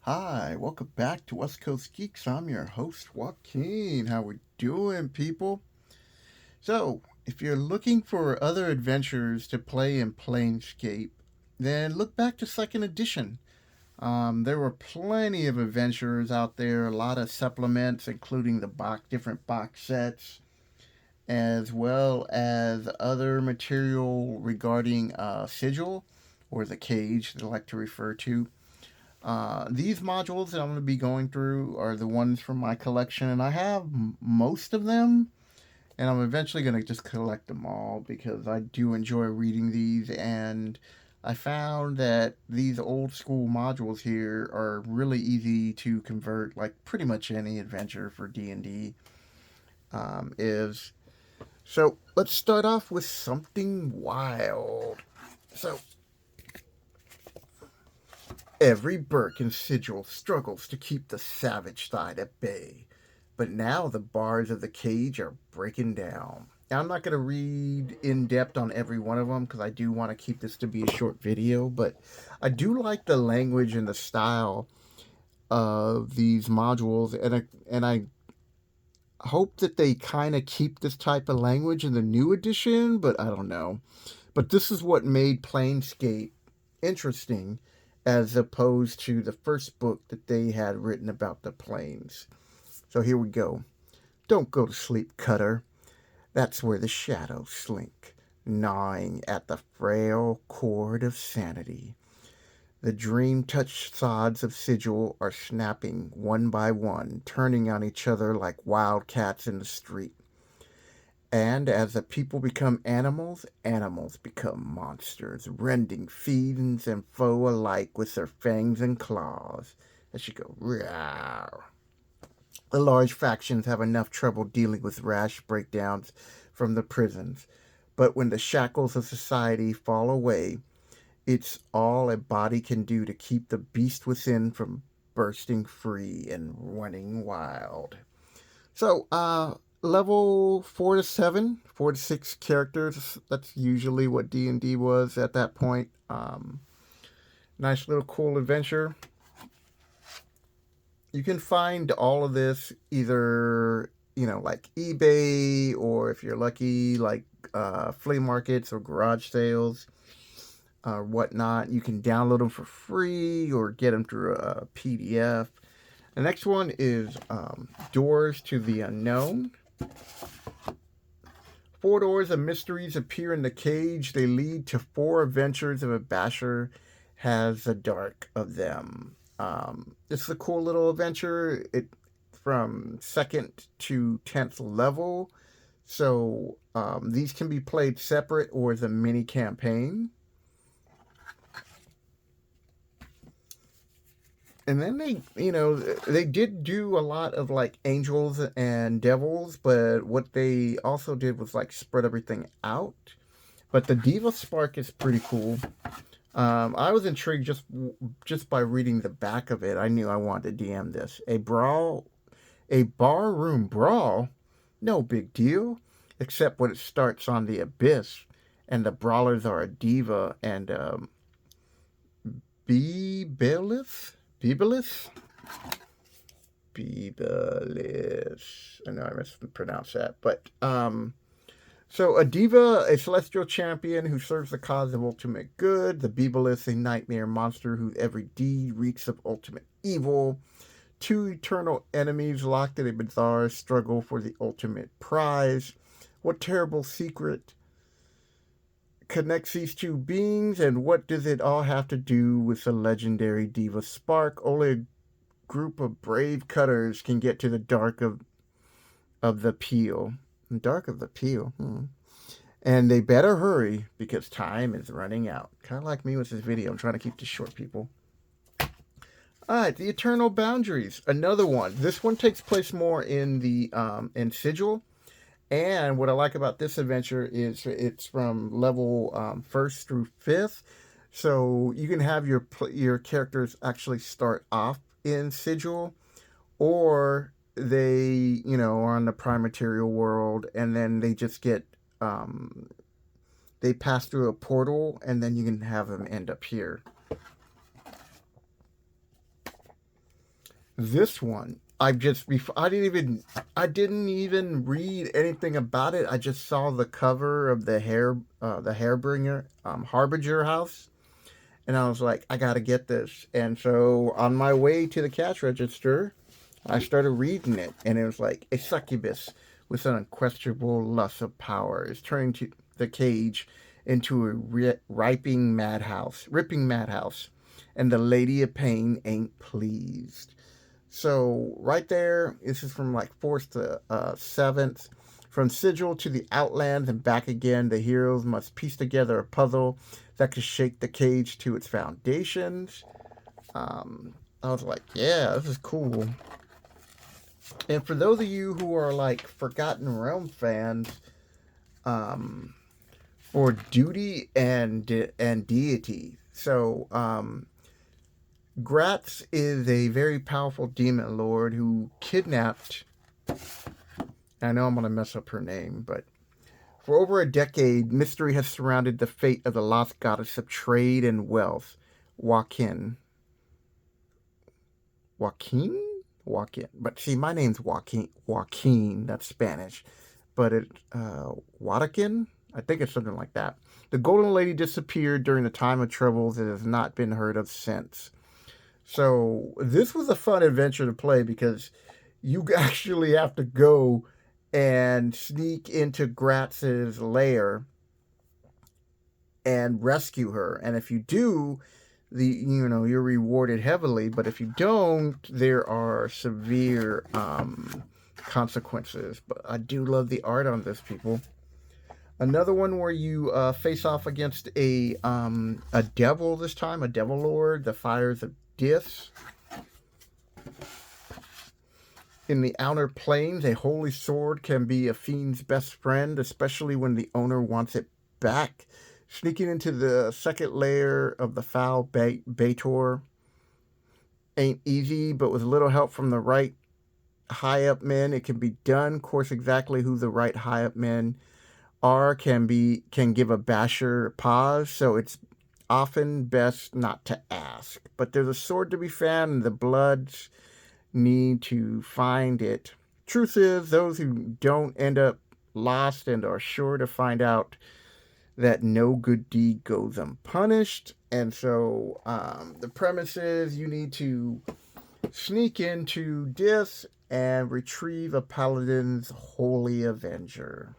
Hi, welcome back to West Coast Geeks. I'm your host, Joaquin. How we doing, people? So, if you're looking for other adventures to play in Planescape, then look back to second edition. There were plenty of adventures out there, a lot of supplements, including the different box sets, as well as other material regarding Sigil, or the cage they like to refer to. These modules that I'm going to be going through are the ones from my collection, and I have most of them, and I'm eventually going to just collect them all because I do enjoy reading these, and I found that these old school modules here are really easy to convert, like pretty much any adventure for D&D is. So let's start off with something wild. So every Burke and Sigil struggles to keep the savage side at bay, but now the bars of the cage are breaking down. Now, I'm not going to read in depth on every one of them because I do want to keep this to be a short video, but I do like the language and the style of these modules, and I hope that they kind of keep this type of language in the new edition, but I don't know. But this is what made Planescape interesting as opposed to the first book that they had written about the planes. So here we go. Don't go to sleep, Cutter. That's where the shadows slink, gnawing at the frail cord of sanity. The dream-touched sods of Sigil are snapping one by one, turning on each other like wildcats in the street. And as the people become animals, animals become monsters, rending fiends and foe alike with their fangs and claws. As you go, rawr. The large factions have enough trouble dealing with rash breakdowns from the prisons. But when the shackles of society fall away, it's all a body can do to keep the beast within from bursting free and running wild. So, level 4 to 7, 4 to 6 characters. That's usually what D&D was at that point. Nice little cool adventure. You can find all of this either like eBay, or if you're lucky, like flea markets or garage sales or whatnot. You can download them for free or get them through a PDF. The next one is Doors to the Unknown. 4 doors of mysteries appear in the cage. They lead to 4 adventures of a basher has the dark of them. This is a cool little adventure. It from 2nd to 10th level. So these can be played separate or as a mini campaign. And then they did do a lot of like angels and devils, but what they also did was like spread everything out. But the Diva Spark is pretty cool. I was intrigued just by reading the back of it. I knew I wanted to DM this. A barroom brawl, no big deal, except when it starts on the abyss, and the brawlers are a diva and Bebelis, Bebelis, Bebelis. I know I mispronounced that, but so a diva, a celestial champion who serves the cause of ultimate good. The Beebalist, a nightmare monster whose every deed reeks of ultimate evil. 2 eternal enemies locked in a bizarre struggle for the ultimate prize. What terrible secret connects these two beings, and what does it all have to do with the legendary Diva Spark? Only a group of brave cutters can get to the dark of the peel. Dark of the peel. And they better hurry because time is running out. Kind of like me with this video. I'm trying to keep this short, people. Alright, the Eternal Boundaries. Another one. This one takes place more in the in Sigil. And what I like about this adventure is it's from level 1st through 5th. So you can have your characters actually start off in Sigil, or they, are on the Prime Material world, and then they just get they pass through a portal, and then you can have them end up here. This one, I didn't even read anything about it. I just saw the cover of the Harbinger house, and I was like, I gotta get this. And so on my way to the cash register, I started reading it, and it was like a succubus with an unquestionable lust of power is turning to the cage into a ripping madhouse, and the Lady of Pain ain't pleased. So right there, this is from like fourth to seventh. From Sigil to the Outlands and back again, the heroes must piece together a puzzle that could shake the cage to its foundations. I was like, yeah, this is cool. And for those of you who are like Forgotten Realm fans, um, for duty and deity, so Gratz is a very powerful demon lord who kidnapped. I know I'm going to mess up her name, but for over a decade, mystery has surrounded the fate of the lost goddess of trade and wealth, Joaquin. Joaquin? Joaquin. But see, my name's Joaquin. Joaquin, that's Spanish. But Wadakin? I think it's something like that. The Golden Lady disappeared during the time of troubles and has not been heard of since. So this was a fun adventure to play because you actually have to go and sneak into Gratz's lair and rescue her. And if you do, you're rewarded heavily. But if you don't, there are severe consequences. But I do love the art on this, people. Another one where you face off against a devil this time, a devil lord, the fires of Dis. In the outer planes, a holy sword can be a fiend's best friend, especially when the owner wants it back. Sneaking into the second layer of the foul Baitor ain't easy, but with a little help from the right high-up men, it can be done. Of course, exactly who the right high-up men are can give a basher pause, so it's often best not to ask. But there's a sword to be found, and the Bloods need to find it. Truth is, those who don't end up lost and are sure to find out that no good deed goes unpunished. And so the premise is you need to sneak into Dis and retrieve a paladin's holy avenger.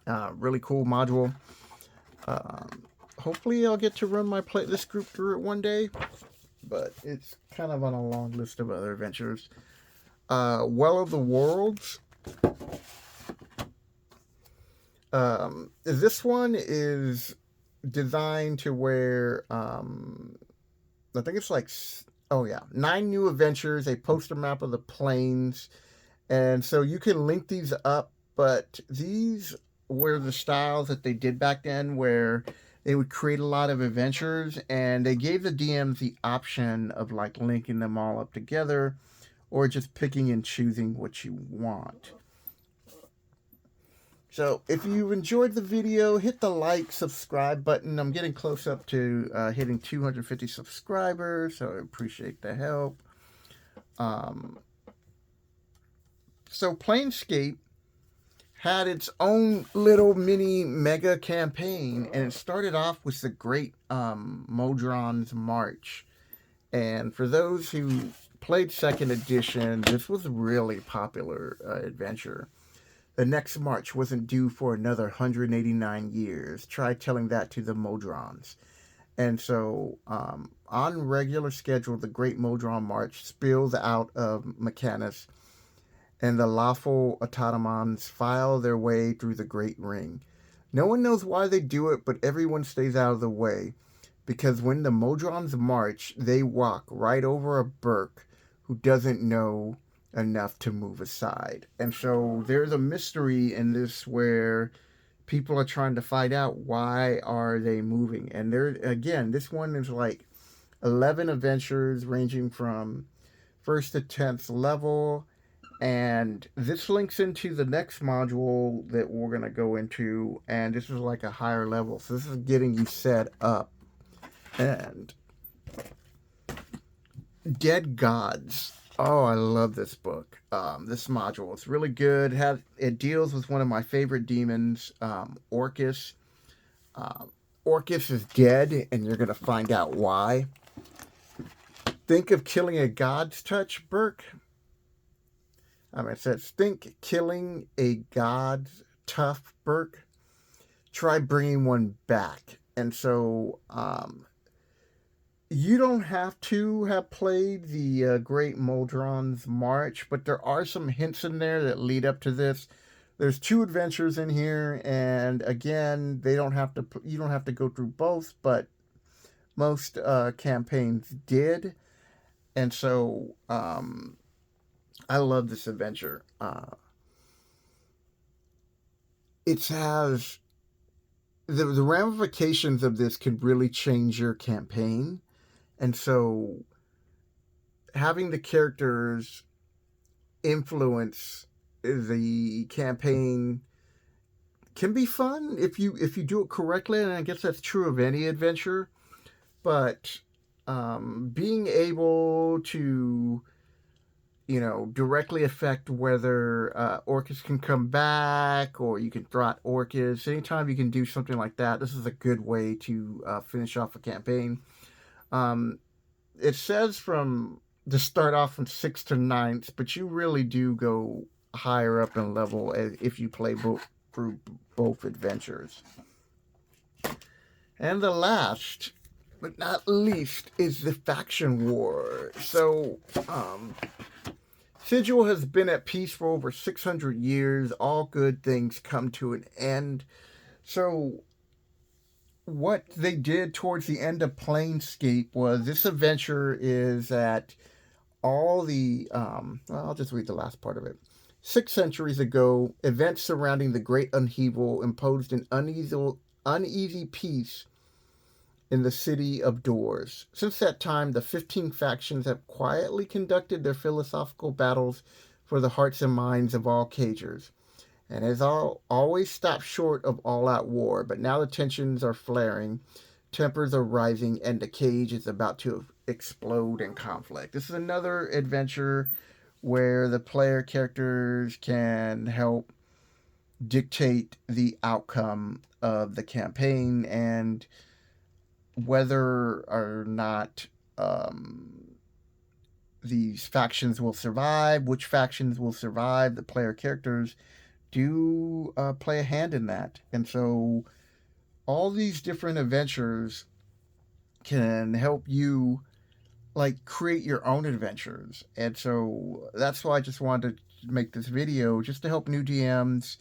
Really cool module. Hopefully I'll get to run this group through it one day, but it's kind of on a long list of other adventures. Well of the Worlds. This one is designed to where I think it's like 9 new adventures, a poster map of the planes, and so you can link these up. But these were the styles that they did back then, where they would create a lot of adventures, and they gave the DMs the option of like linking them all up together, or just picking and choosing what you want. So if you enjoyed the video, hit the like, subscribe button. I'm getting close up to hitting 250 subscribers, so I appreciate the help. So Planescape had its own little mini mega campaign, and it started off with the Great Modron's March. And for those who played second edition, this was a really popular adventure. The next march wasn't due for another 189 years. Try telling that to the Modrons. And so, on regular schedule, the Great Modron March spills out of Mechanus, and the lawful automatons file their way through the Great Ring. No one knows why they do it, but everyone stays out of the way, because when the Modrons march, they walk right over a Burk who doesn't know enough to move aside. And so there's a mystery in this where people are trying to find out why are they moving. And there again, this one is like 11 adventures ranging from 1st to 10th level, and this links into the next module that we're going to go into, and this is like a higher level, so this is getting you set up. And Dead Gods. Oh, I love this book. This module is really good. It deals with one of my favorite demons, Orcus. Um, Orcus is dead, and you're gonna find out why. Think of killing a god's touch, Burke. It says think killing a god's tough, Burke. Try bringing one back. And so you don't have to have played the Great Moldron's March, but there are some hints in there that lead up to this. There's two adventures in here, and again, they don't have to. You don't have to go through both, but most campaigns did, and so I love this adventure. It has the ramifications of this could really change your campaign, and so having the characters influence the campaign can be fun if you do it correctly, and I guess that's true of any adventure. But being able to directly affect whether Orcus can come back or you can thwart Orcus. Anytime you can do something like that, this is a good way to finish off a campaign. Um, it says from to start off from 6th to ninth, but you really do go higher up in level if you play through both adventures. And the last, but not least, is the faction war. So, Sigil has been at peace for over 600 years. All good things come to an end. So, what they did towards the end of Planescape was this adventure is that all the well, I'll just read the last part of it. 6 centuries ago, events surrounding the Great Upheaval imposed an uneasy peace in the city of Doors. Since that time, the 15 factions have quietly conducted their philosophical battles for the hearts and minds of all cagers, and has always stopped short of all-out war. But now the tensions are flaring, tempers are rising, and the cage is about to explode in conflict. This is another adventure where the player characters can help dictate the outcome of the campaign and whether or not these factions will survive, which factions will survive. The player characters do play a hand in that. And so all these different adventures can help you like create your own adventures. And so that's why I just wanted to make this video just to help new DMs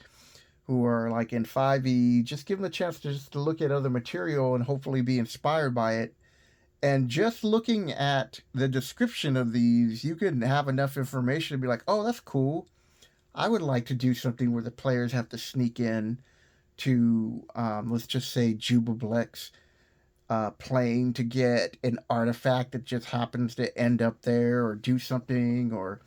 who are like in 5e, just give them a chance to just to look at other material and hopefully be inspired by it. And just looking at the description of these, you can have enough information to be like, oh, that's cool. I would like to do something where the players have to sneak in to, let's just say, Jubablex plane to get an artifact that just happens to end up there or do something, or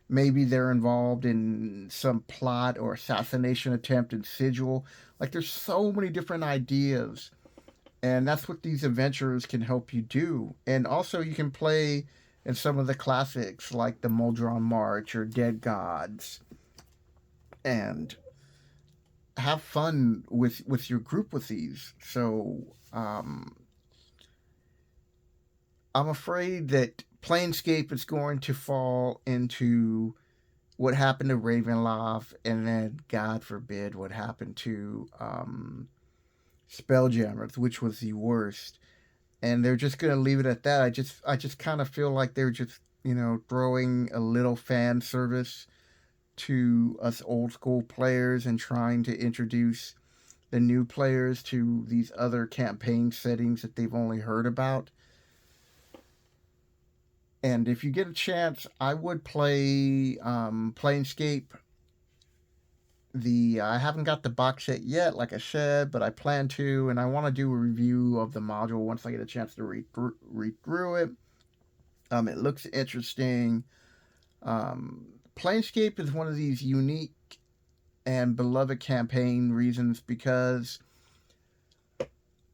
maybe they're involved in some plot or assassination attempt in Sigil. Like, there's so many different ideas, and that's what these adventures can help you do. And also, you can play in some of the classics like the Moldron March or Dead Gods, and have fun with your group with these. So I'm afraid that Planescape is going to fall into what happened to Ravenloft, and then, God forbid, what happened to Spelljammers, which was the worst. And they're just going to leave it at that. I just kind of feel like they're just, throwing a little fan service to us old school players and trying to introduce the new players to these other campaign settings that they've only heard about. And if you get a chance, I would play Planescape. I haven't got the box set yet, like I said, but I plan to, and I want to do a review of the module once I get a chance to read through it. It looks interesting. Planescape is one of these unique and beloved campaign reasons because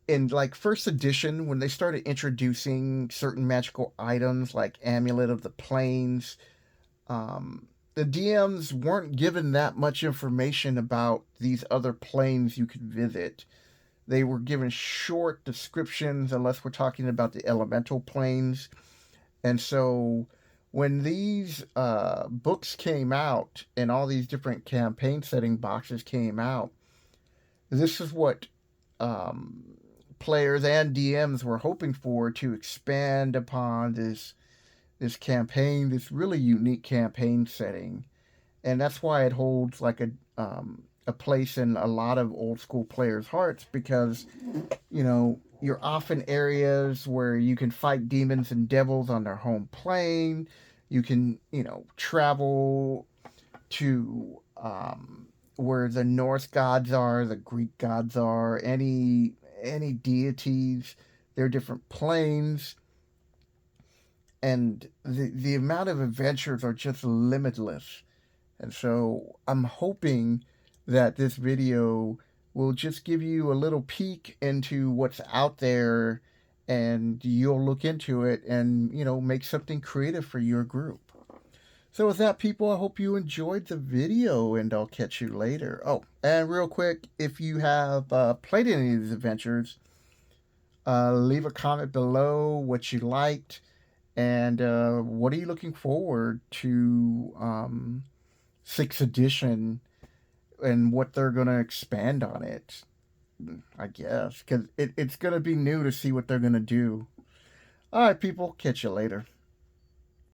in like first edition, when they started introducing certain magical items like Amulet of the Plains, Um, the DMs weren't given that much information about these other planes you could visit. They were given short descriptions, unless we're talking about the elemental planes. And so when these books came out and all these different campaign setting boxes came out, this is what um, players and DMs were hoping for, to expand upon this campaign, this really unique campaign setting. And that's why it holds like a place in a lot of old school players' hearts, because you're off in areas where you can fight demons and devils on their home plane. You can travel to where the Norse gods are, the Greek gods are, any deities, their different planes, and the amount of adventures are just limitless. And so I'm hoping that this video will just give you a little peek into what's out there, and you'll look into it and, make something creative for your group. So with that, people, I hope you enjoyed the video, and I'll catch you later. Oh, and real quick, if you have played any of these adventures, leave a comment below what you liked, and what are you looking forward to 6th edition, and what they're going to expand on it, I guess, because it's going to be new to see what they're going to do. All right, people, catch you later.